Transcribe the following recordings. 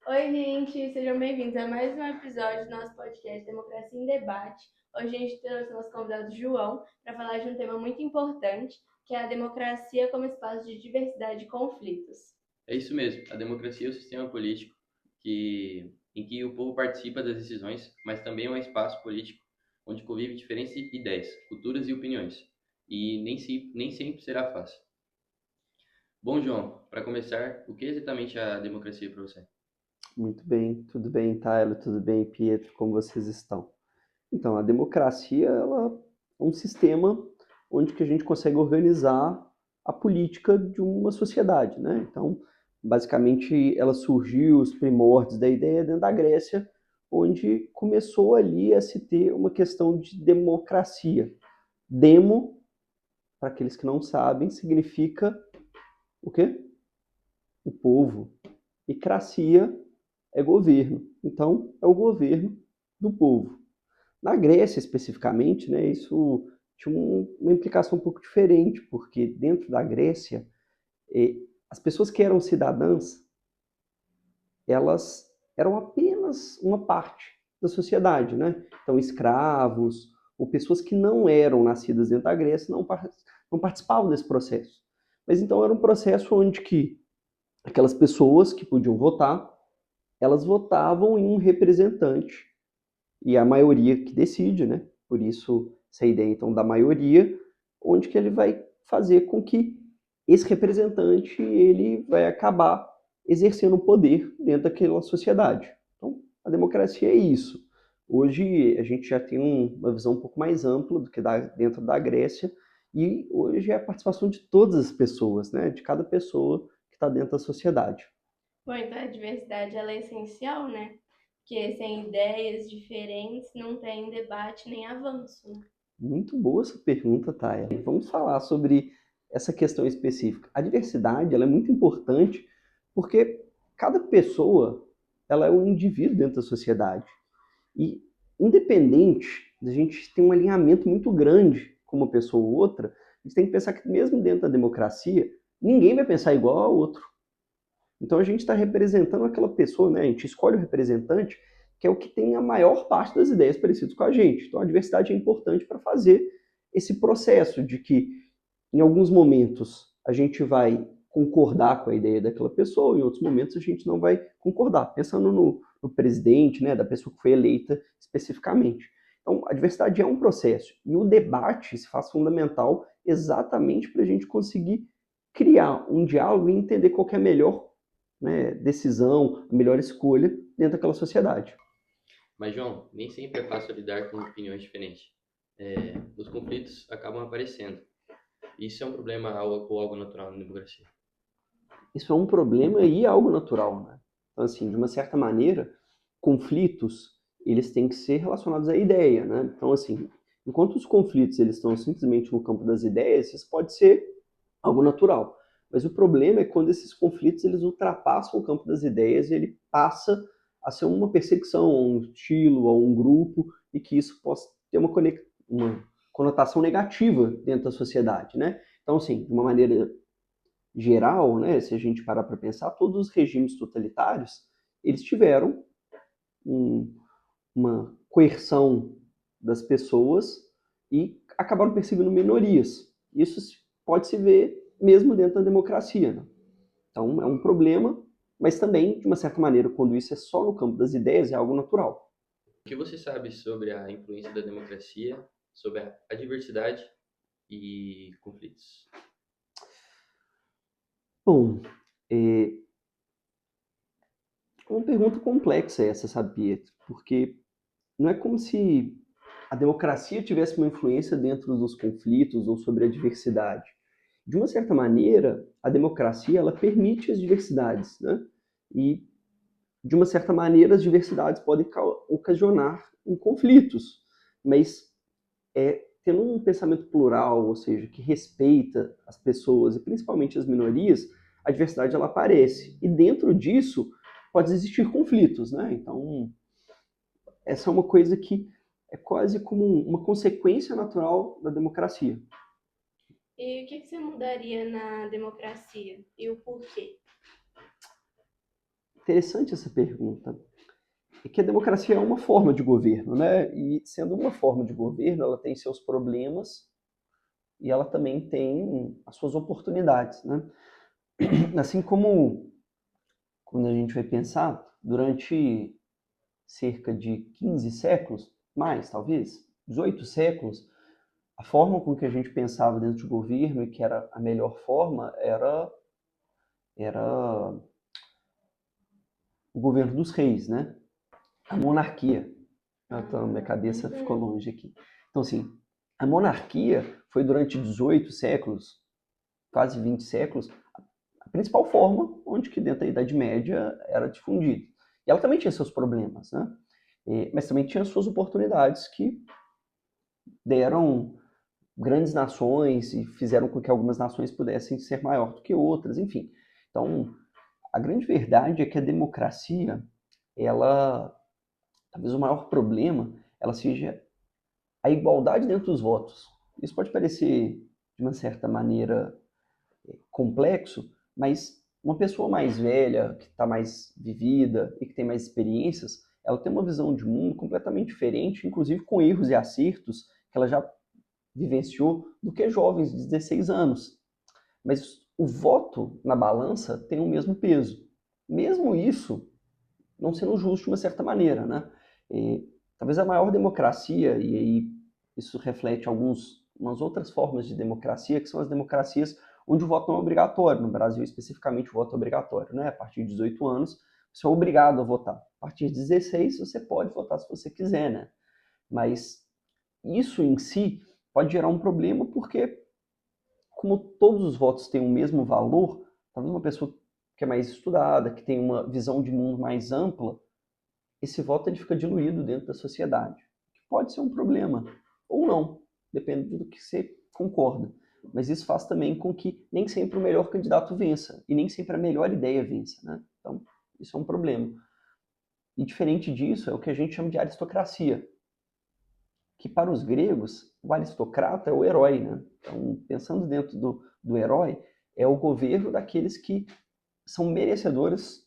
Oi, gente, sejam bem-vindos a mais um episódio do nosso podcast Democracia em Debate. Hoje a gente trouxe nosso convidado João para falar de um tema muito importante, que é a democracia como espaço de diversidade e conflitos. É isso mesmo. A democracia é o sistema político em que o povo participa das decisões, mas também é um espaço político onde convive diferentes ideias, culturas e opiniões. E nem sempre será fácil. Bom, João, para começar, o que é exatamente a democracia para você? Muito bem, tudo bem, Tyler, tudo bem, Pietro, como vocês estão? Então, a democracia, ela é um sistema onde que a gente consegue organizar a política de uma sociedade, né? Então, basicamente, ela surgiu, os primórdios da ideia dentro da Grécia, onde começou ali a se ter uma questão de democracia. Demo, para aqueles que não sabem, significa o quê? O povo. E cracia é governo. Então, é o governo do povo. Na Grécia, especificamente, né, isso tinha uma implicação um pouco diferente, porque dentro da Grécia, as pessoas que eram cidadãs, elas eram apenas uma parte da sociedade, né? Então, escravos ou pessoas que não eram nascidas dentro da Grécia não participavam desse processo. Mas então era um processo onde que aquelas pessoas que podiam votar, elas votavam em um representante e a maioria que decide, né? Por isso essa ideia então da maioria, onde que ele vai fazer com que esse representante ele vai acabar exercendo o poder dentro daquela sociedade. Então, a democracia é isso. Hoje a gente já tem uma visão um pouco mais ampla do que dentro da Grécia e hoje é a participação de todas as pessoas, né? De cada pessoa que está dentro da sociedade. Bom, então a diversidade ela é essencial, né? Porque sem ideias diferentes não tem debate nem avanço, né? Muito boa essa pergunta, Taia. Vamos falar sobre essa questão específica. A diversidade ela é muito importante porque cada pessoa ela é um indivíduo dentro da sociedade. E independente da gente ter um alinhamento muito grande com uma pessoa ou outra, a gente tem que pensar que mesmo dentro da democracia, ninguém vai pensar igual ao outro. Então a gente está representando aquela pessoa, né? A gente escolhe o representante que é o que tem a maior parte das ideias parecidas com a gente. Então a diversidade é importante para fazer esse processo de que em alguns momentos a gente vai concordar com a ideia daquela pessoa, em outros momentos a gente não vai concordar, pensando no presidente, né, da pessoa que foi eleita especificamente. Então, a diversidade é um processo e o debate se faz fundamental exatamente para a gente conseguir criar um diálogo e entender qual é a melhor, né, decisão, a melhor escolha dentro daquela sociedade. Mas, João, nem sempre é fácil lidar com opiniões diferentes. Os conflitos acabam aparecendo. Isso é um problema ou algo natural na democracia? Isso é um problema e algo natural, né? Então, assim, de uma certa maneira, conflitos, eles têm que ser relacionados à ideia, né? Então, assim, enquanto os conflitos, eles estão simplesmente no campo das ideias, isso pode ser algo natural. Mas o problema é quando esses conflitos, eles ultrapassam o campo das ideias e ele passa a ser uma perseguição a um estilo, a um grupo, e que isso possa ter uma conotação negativa dentro da sociedade, né? Então, assim, de uma maneira geral, né, se a gente parar para pensar, todos os regimes totalitários, eles tiveram uma coerção das pessoas e acabaram perseguindo minorias. Isso pode se ver mesmo dentro da democracia, né? Então é um problema, mas também, de uma certa maneira, quando isso é só no campo das ideias, é algo natural. O que você sabe sobre a influência da democracia, sobre a diversidade e conflitos? Bom, é uma pergunta complexa essa, sabe, Pietro? Porque não é como se a democracia tivesse uma influência dentro dos conflitos ou sobre a diversidade. De uma certa maneira, a democracia ela permite as diversidades, né? E de uma certa maneira as diversidades podem ocasionar conflitos, mas tendo um pensamento plural, ou seja, que respeita as pessoas e principalmente as minorias, a diversidade ela aparece e dentro disso pode existir conflitos, né? Então essa é uma coisa que é quase como uma consequência natural da democracia. E o que você mudaria na democracia e o porquê? Interessante essa pergunta. É que a democracia é uma forma de governo, né? E sendo uma forma de governo, ela tem seus problemas e ela também tem as suas oportunidades, né? Assim como quando a gente vai pensar, durante cerca de 15 séculos, mais talvez, 18 séculos, a forma com que a gente pensava dentro de governo e que era a melhor forma era o governo dos reis, né? A monarquia. Então, minha cabeça ficou longe aqui. Então, assim, a monarquia foi durante 18 séculos, quase 20 séculos, a principal forma onde que dentro da Idade Média era difundido. E ela também tinha seus problemas, né? Mas também tinha suas oportunidades que deram grandes nações e fizeram com que algumas nações pudessem ser maior do que outras, enfim. Então, a grande verdade é que a democracia, ela, talvez o maior problema, ela seja a igualdade dentro dos votos. Isso pode parecer, de uma certa maneira, complexo, mas uma pessoa mais velha, que está mais vivida e que tem mais experiências, ela tem uma visão de mundo completamente diferente, inclusive com erros e acertos que ela já vivenciou, do que jovens de 16 anos. Mas o voto na balança tem o mesmo peso. Mesmo isso não sendo justo de uma certa maneira, né? Talvez a maior democracia, e aí isso reflete umas outras formas de democracia, que são as democracias onde o voto não é obrigatório. No Brasil, especificamente, o voto é obrigatório, né? A partir de 18 anos, você é obrigado a votar. A partir de 16, você pode votar se você quiser, né? Mas isso em si pode gerar um problema porque, como todos os votos têm o mesmo valor, talvez uma pessoa que é mais estudada, que tem uma visão de mundo mais ampla, esse voto ele fica diluído dentro da sociedade. Pode ser um problema, ou não, depende do que você concorda. Mas isso faz também com que nem sempre o melhor candidato vença, e nem sempre a melhor ideia vença, né? Então, isso é um problema. E diferente disso, é o que a gente chama de aristocracia, que para os gregos, o aristocrata é o herói, né? Então, pensando dentro do herói, é o governo daqueles que são merecedores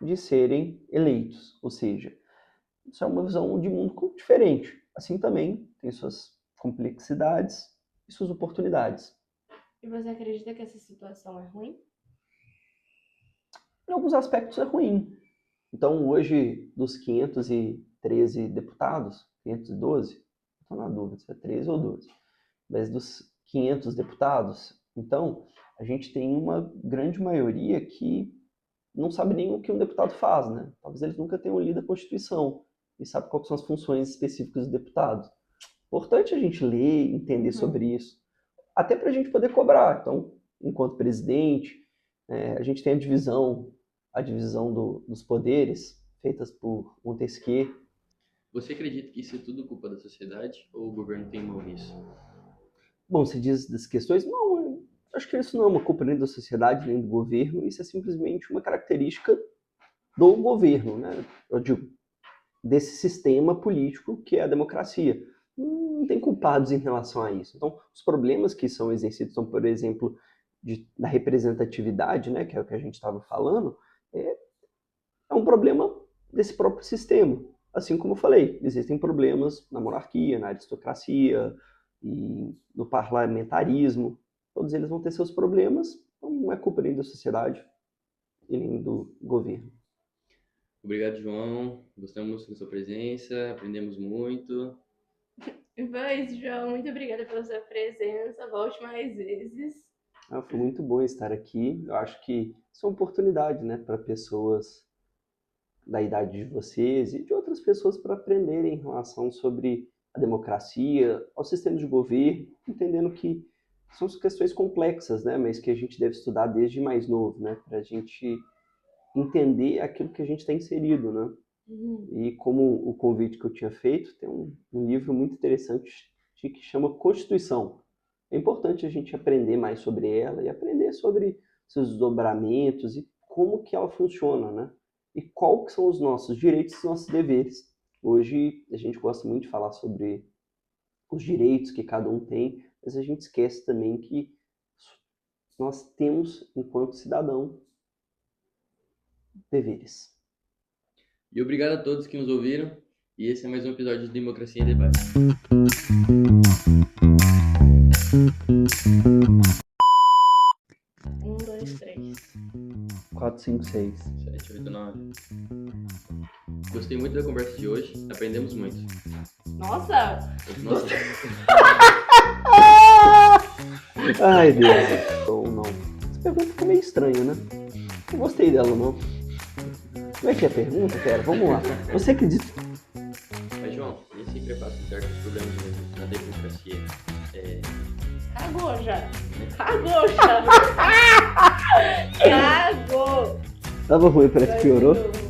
de serem eleitos, ou seja, isso é uma visão de mundo diferente. Assim também tem suas complexidades e suas oportunidades. E você acredita que essa situação é ruim? Em alguns aspectos é ruim. Então, hoje, dos 513 deputados, 512, estou na dúvida se é 13 ou 12, mas dos 500 deputados, então, a gente tem uma grande maioria que não sabe nem o que um deputado faz, né? Talvez eles nunca tenham lido a Constituição e sabe quais são as funções específicas do deputado. Importante a gente ler e entender sobre isso, até para a gente poder cobrar. Então, enquanto presidente, a gente tem a divisão dos poderes, feitas por Montesquieu. Você acredita que isso é tudo culpa da sociedade ou o governo tem mão nisso? Bom, você diz das questões? Não, eu acho que isso não é uma culpa nem da sociedade, nem do governo, isso é simplesmente uma característica do governo, né? Eu digo, desse sistema político que é a democracia. Não tem culpados em relação a isso. Então, os problemas que são exercidos, então, por exemplo, da representatividade, né, que é o que a gente estava falando, é um problema desse próprio sistema. Assim como eu falei, existem problemas na monarquia, na aristocracia e no parlamentarismo. Todos eles vão ter seus problemas, então não é culpa nem da sociedade e nem do governo. Obrigado, João. Gostamos da sua presença, aprendemos muito. Pois, João, muito obrigada pela sua presença. Volte mais vezes. Foi muito bom estar aqui. Eu acho que isso é uma oportunidade, né, para pessoas da idade de vocês e de outras pessoas para aprenderem em relação sobre a democracia, ao sistema de governo, entendendo que são questões complexas, né, mas que a gente deve estudar desde mais novo, né, para a gente entender aquilo que a gente está inserido, né? E como o convite que eu tinha feito, tem um livro muito interessante que chama Constituição. É importante a gente aprender mais sobre ela e aprender sobre seus desdobramentos e como que ela funciona, né? E quais são os nossos direitos e os nossos deveres. Hoje a gente gosta muito de falar sobre os direitos que cada um tem, mas a gente esquece também que nós temos, enquanto cidadão, deveres. E obrigado a todos que nos ouviram. E esse é mais um episódio de Democracia em Debate. 1, 2, 3. 4, 5, 6. 7, 8, 9. Gostei muito da conversa de hoje. Aprendemos muito. Nossa! Nossa. Ai, Deus. Ou não. Essa pergunta ficou meio estranha, né? Não gostei dela, não. Como é que é a pergunta, Pera? Vamos lá. Você acredita... Mas, João, esse preparo de certos problemas na democracia Cagou já! Cagou já! Cagou! Tava ruim, parece que piorou. Vai de novo.